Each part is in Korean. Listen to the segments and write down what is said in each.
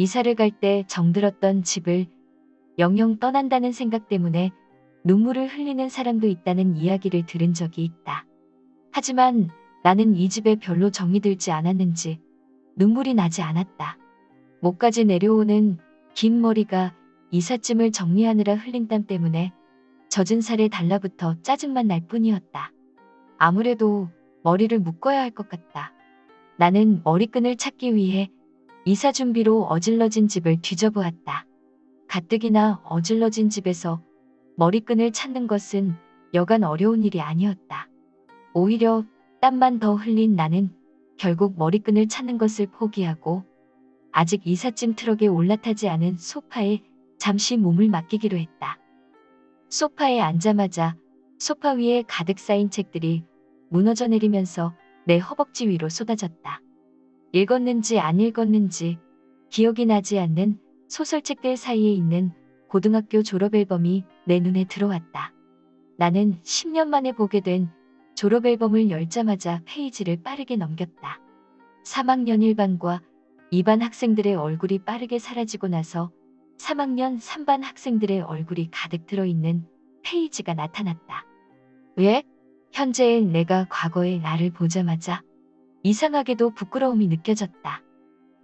이사를 갈 때 정들었던 집을 영영 떠난다는 생각 때문에 눈물을 흘리는 사람도 있다는 이야기를 들은 적이 있다. 하지만 나는 이 집에 별로 정이 들지 않았는지 눈물이 나지 않았다. 목까지 내려오는 긴 머리가 이삿짐을 정리하느라 흘린 땀 때문에 젖은 살에 달라붙어 짜증만 날 뿐이었다. 아무래도 머리를 묶어야 할 것 같다. 나는 머리끈을 찾기 위해 이사 준비로 어질러진 집을 뒤져보았다. 가뜩이나 어질러진 집에서 머리끈을 찾는 것은 여간 어려운 일이 아니었다. 오히려 땀만 더 흘린 나는 결국 머리끈을 찾는 것을 포기하고 아직 이삿짐 트럭에 올라타지 않은 소파에 잠시 몸을 맡기기로 했다. 소파에 앉자마자 소파 위에 가득 쌓인 책들이 무너져 내리면서 내 허벅지 위로 쏟아졌다. 읽었는지 안 읽었는지 기억이 나지 않는 소설책들 사이에 있는 고등학교 졸업 앨범이 내 눈에 들어왔다. 나는 10년 만에 보게 된 졸업 앨범을 열자마자 페이지를 빠르게 넘겼다. 3학년 1반과 2반 학생들의 얼굴이 빠르게 사라지고 나서 3학년 3반 학생들의 얼굴이 가득 들어있는 페이지가 나타났다. 왜? 현재의 내가 과거의 나를 보자마자 이상하게도 부끄러움이 느껴졌다.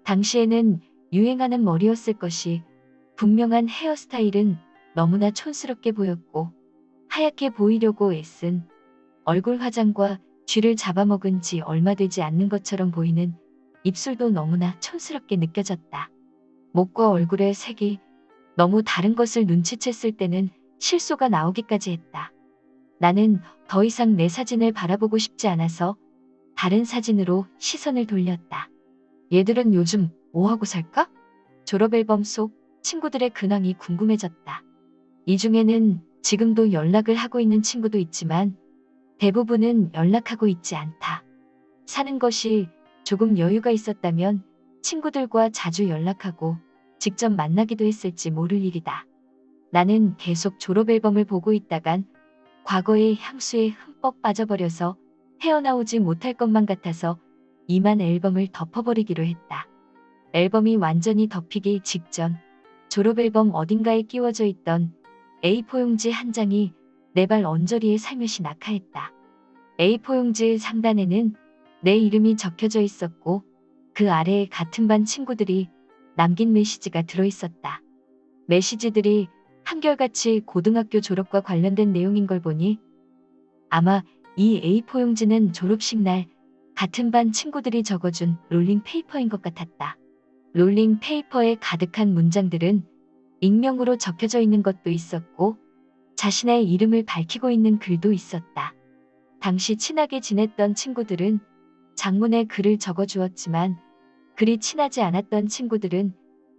당시에는 유행하는 머리였을 것이 분명한 헤어스타일은 너무나 촌스럽게 보였고 하얗게 보이려고 애쓴 얼굴 화장과 쥐를 잡아먹은 지 얼마 되지 않는 것처럼 보이는 입술도 너무나 촌스럽게 느껴졌다. 목과 얼굴의 색이 너무 다른 것을 눈치챘을 때는 실소가 나오기까지 했다. 나는 더 이상 내 사진을 바라보고 싶지 않아서 다른 사진으로 시선을 돌렸다. 얘들은 요즘 뭐하고 살까? 졸업앨범 속 친구들의 근황이 궁금해졌다. 이 중에는 지금도 연락을 하고 있는 친구도 있지만 대부분은 연락하고 있지 않다. 사는 것이 조금 여유가 있었다면 친구들과 자주 연락하고 직접 만나기도 했을지 모를 일이다. 나는 계속 졸업앨범을 보고 있다간 과거의 향수에 흠뻑 빠져버려서 헤어나오지 못할 것만 같아서 이만 앨범을 덮어버리기로 했다. 앨범이 완전히 덮이기 직전 졸업앨범 어딘가에 끼워져 있던 A4 용지 한 장이 내 발 언저리에 살며시 낙하했다. A4 용지 상단에는 내 이름이 적혀져 있었고 그 아래에 같은 반 친구들이 남긴 메시지가 들어있었다. 메시지들이 한결같이 고등학교 졸업과 관련된 내용인 걸 보니 아마 이 A4 용지는 졸업식 날 같은 반 친구들이 적어준 롤링 페이퍼인 것 같았다. 롤링 페이퍼에 가득한 문장들은 익명으로 적혀져 있는 것도 있었고 자신의 이름을 밝히고 있는 글도 있었다. 당시 친하게 지냈던 친구들은 장문의 글을 적어주었지만 그리 친하지 않았던 친구들은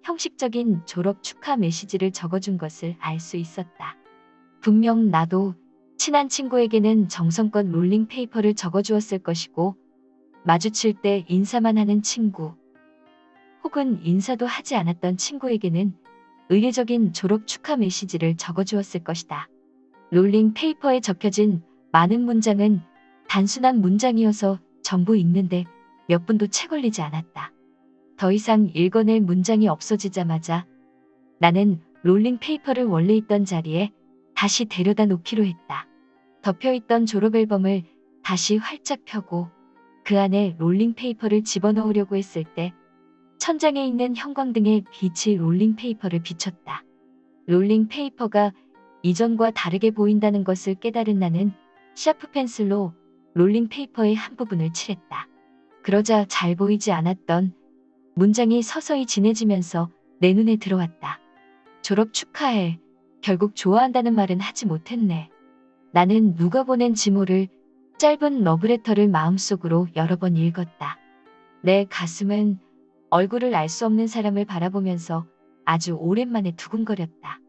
형식적인 졸업 축하 메시지를 적어준 것을 알 수 있었다. 분명 나도 친한 친구에게는 정성껏 롤링 페이퍼를 적어주었을 것이고 마주칠 때 인사만 하는 친구 혹은 인사도 하지 않았던 친구에게는 의례적인 졸업 축하 메시지를 적어주었을 것이다. 롤링 페이퍼에 적혀진 많은 문장은 단순한 문장이어서 전부 읽는데 몇 분도 채 걸리지 않았다. 더 이상 읽어낼 문장이 없어지자마자 나는 롤링 페이퍼를 원래 있던 자리에 다시 데려다 놓기로 했다. 덮여있던 졸업앨범을 다시 활짝 펴고 그 안에 롤링 페이퍼를 집어넣으려고 했을 때 천장에 있는 형광등의 빛이 롤링 페이퍼를 비췄다. 롤링 페이퍼가 이전과 다르게 보인다는 것을 깨달은 나는 샤프 펜슬로 롤링 페이퍼의 한 부분을 칠했다. 그러자 잘 보이지 않았던 문장이 서서히 진해지면서 내 눈에 들어왔다. 졸업 축하해. 결국 좋아한다는 말은 하지 못했네. 나는 누가 보낸 지모를 짧은 러브레터를 마음속으로 여러 번 읽었다. 내 가슴은 얼굴을 알 수 없는 사람을 바라보면서 아주 오랜만에 두근거렸다.